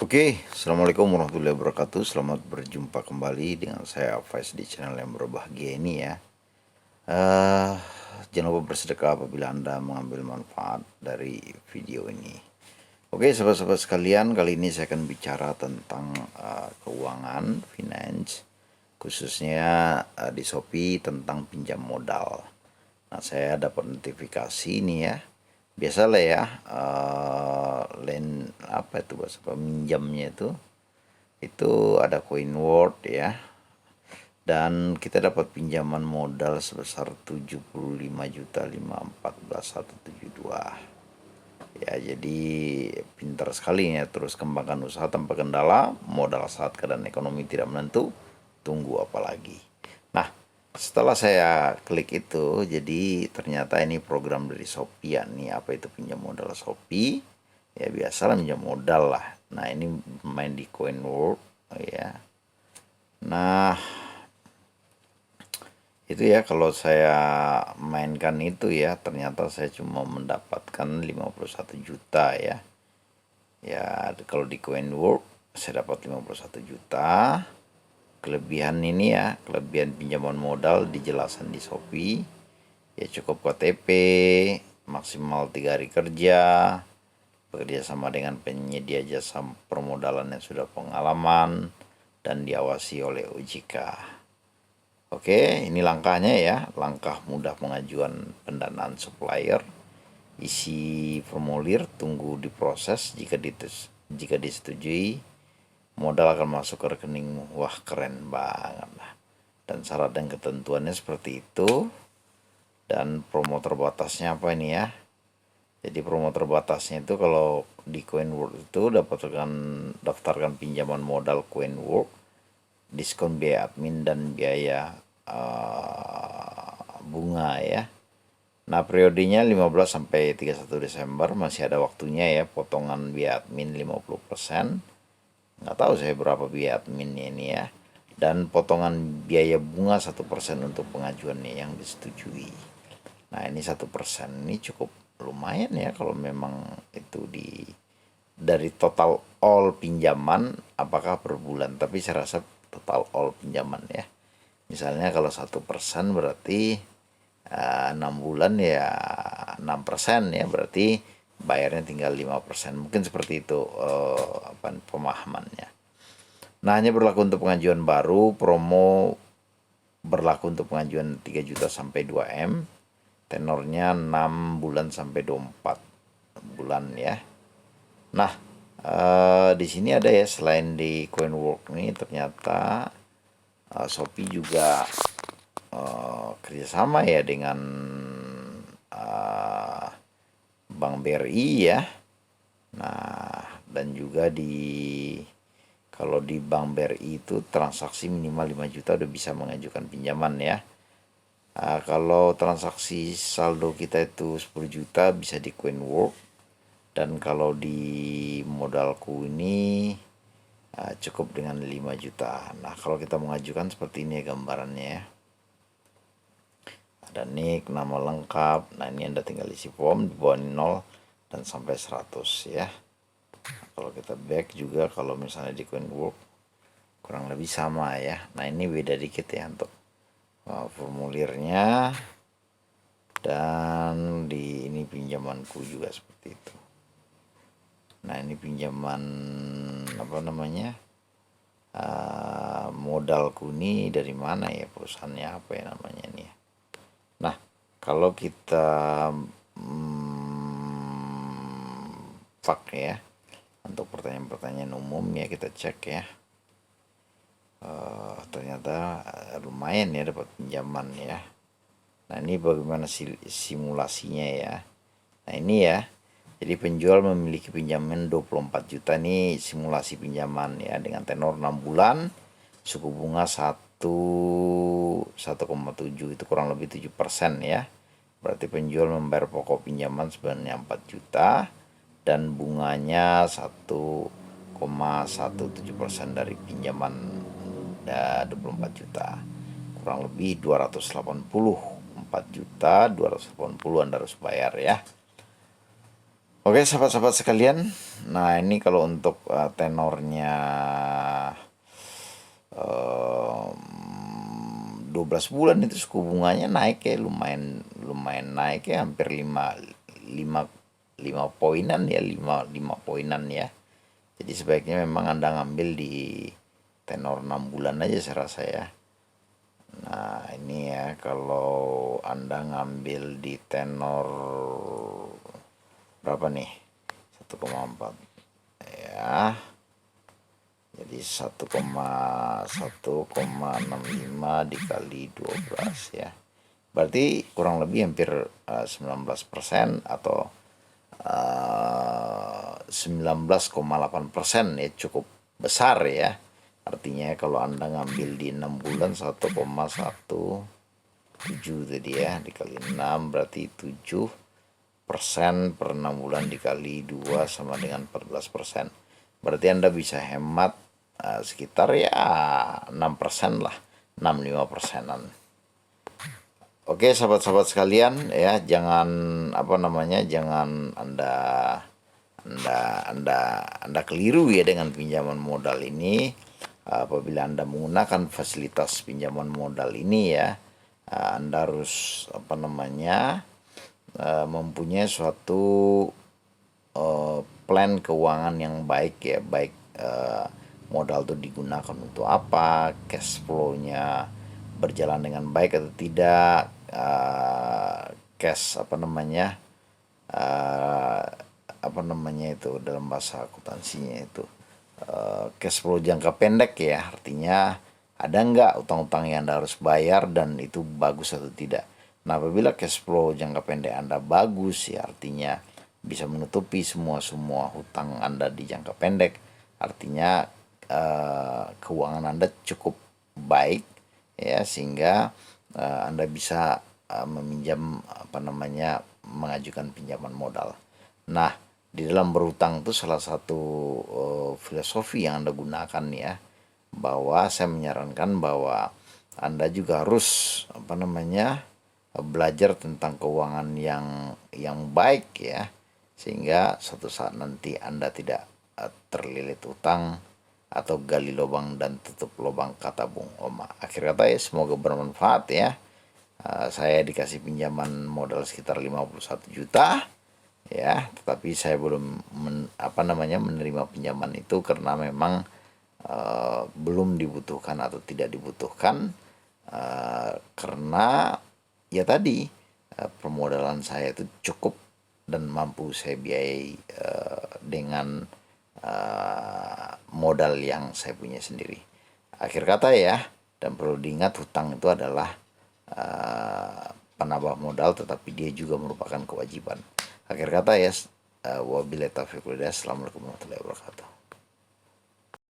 Oke, Assalamualaikum warahmatullahi wabarakatuh. Selamat berjumpa kembali dengan saya Faiz di channel yang berbahagia ini ya. eh Jangan lupa bersedekah apabila Anda mengambil manfaat dari video ini. Oke, sahabat-sahabat sekalian, kali ini saya akan bicara tentang keuangan, finance, khususnya di Shopee tentang pinjam modal. Nah, saya dapat notifikasi ini ya. Biasalah ya, lain apa itu bahasa peminjamnya itu ada coin world ya, dan kita dapat pinjaman modal sebesar 75.514.172 ya. Jadi pintar sekali ya, terus kembangkan usaha tanpa kendala, modal saat keadaan ekonomi tidak menentu, tunggu apa lagi. Nah, setelah saya klik itu, jadi ternyata ini program dari Shopee ya. Nih, apa itu pinjam modal Shopee? Ya biasalah pinjam modal lah. Nah, ini main di Coin World ya. Nah, itu ya, kalau saya mainkan itu ya, ternyata saya cuma mendapatkan 51 juta ya. Ya, kalau di Coin World saya dapat 51 juta. Kelebihan ini ya, kelebihan pinjaman modal dijelasan di Shopee. Ya cukup KTP, maksimal 3 hari kerja, bekerja sama dengan penyedia jasa permodalan yang sudah pengalaman, dan diawasi oleh OJK. Oke, ini langkahnya ya. Langkah mudah pengajuan pendanaan supplier. Isi formulir, tunggu diproses. Jika disetujui, modal akan masuk ke rekeningmu. Wah, keren banget lah. Dan syarat dan ketentuannya seperti itu. Dan promo terbatasnya apa ini ya? Jadi promo terbatasnya itu kalau di CoinWorld itu daftarkan pinjaman modal CoinWorld, diskon biaya admin dan biaya bunga ya. Nah, periodenya 15 sampai 31 Desember, masih ada waktunya ya. Potongan biaya admin 50%. Nggak tahu saya berapa biaya adminnya ini ya. Dan potongan biaya bunga 1% untuk pengajuannya yang disetujui. Nah, ini 1%, ini cukup lumayan ya kalau memang itu dari total all pinjaman, apakah per bulan, tapi saya rasa total all pinjaman ya. Misalnya kalau 1% berarti 6 bulan ya 6% ya, berarti bayarnya tinggal 5%. Mungkin seperti itu pemahamannya. Nah, hanya berlaku untuk pengajuan baru. Promo berlaku untuk pengajuan 3 juta sampai 2M. Tenornya 6 bulan sampai 24 bulan ya. Nah, di sini ada ya, selain di CoinWorld ini ternyata Shopee juga kerjasama ya dengan Bank BRI ya. Nah, dan juga kalau di Bank BRI itu transaksi minimal 5 juta udah bisa mengajukan pinjaman ya. Kalau transaksi saldo kita itu 10 juta bisa di CoinWorld. Dan kalau di modalku ini cukup dengan 5 juta. Nah, kalau kita mengajukan seperti ini ya gambarannya ya. Ada nick, nama lengkap. Nah, ini Anda tinggal isi form di bawah 0 dan sampai 100 ya. Kalau kita back juga, kalau misalnya di CoinWorld kurang lebih sama ya. Nah, ini beda dikit ya untuk formulirnya. Dan di ini pinjamanku juga seperti itu. Nah, ini pinjaman apa namanya, modalku ini dari mana ya, perusahaannya apa ya namanya ini ya. Nah, kalau kita fak ya, untuk pertanyaan-pertanyaan umum ya, kita cek ya. Ternyata lumayan ya dapat pinjaman ya. Nah, ini bagaimana simulasinya ya. Nah, ini ya. Jadi penjual memiliki pinjaman 24 juta, nih simulasi pinjaman ya, dengan tenor 6 bulan, suku bunga 1,7, itu kurang lebih 7% ya. Berarti penjual membayar pokok pinjaman sebenarnya 4 juta dan bunganya 1,17% dari pinjaman 24 juta. Kurang lebih 284 juta 280 Anda harus bayar ya. Oke sahabat-sahabat sekalian, nah ini kalau untuk tenornya 12 bulan itu suku bunganya naik ya, lumayan lumayan naik ya, hampir 5 5 poinan ya, 5 poinan ya. Jadi sebaiknya memang Anda ngambil di tenor 6 bulan aja saya rasa ya. Nah ini ya, kalau Anda ngambil di tenor berapa nih, 1,4 ya, jadi 1,65 dikali 12 ya, berarti kurang lebih hampir 19% atau 19,8% ya, cukup besar ya. Artinya kalau Anda ngambil di 6 bulan 1,17 tadi ya, dikali 6 berarti 7% per 6 bulan dikali 2 sama dengan 14%. Berarti Anda bisa hemat sekitar ya 6% lah, 6-5%an. Oke sahabat-sahabat sekalian ya, jangan jangan anda keliru ya dengan pinjaman modal ini. Apabila Anda menggunakan fasilitas pinjaman modal ini ya, Anda harus mempunyai suatu plan keuangan yang baik ya, baik modal itu digunakan untuk apa, cash flow-nya berjalan dengan baik atau tidak, cash itu dalam bahasa akuntansinya itu cash flow jangka pendek ya, artinya ada nggak utang-utang yang Anda harus bayar dan itu bagus atau tidak. Nah apabila cash flow jangka pendek Anda bagus ya, artinya bisa menutupi semua hutang Anda di jangka pendek, artinya keuangan Anda cukup baik ya, sehingga Anda bisa meminjam mengajukan pinjaman modal. Nah di dalam berutang itu salah satu filosofi yang Anda gunakan ya, bahwa saya menyarankan bahwa Anda juga harus belajar tentang keuangan yang baik ya, sehingga suatu saat nanti Anda tidak terlilit utang atau gali lubang dan tutup lubang, kata Bung Oma. Akhir kata ya, semoga bermanfaat ya. Saya dikasih pinjaman modal sekitar 51 juta ya, tetapi saya belum menerima pinjaman itu karena memang belum dibutuhkan atau tidak dibutuhkan, karena ya tadi permodalan saya itu cukup dan mampu saya biayai dengan modal yang saya punya sendiri. Akhir kata ya, dan perlu diingat, hutang itu adalah penambah modal, tetapi dia juga merupakan kewajiban. Akhir kata ya, wabillahi taufiq wal hidayah. Assalamualaikum warahmatullahi wabarakatuh.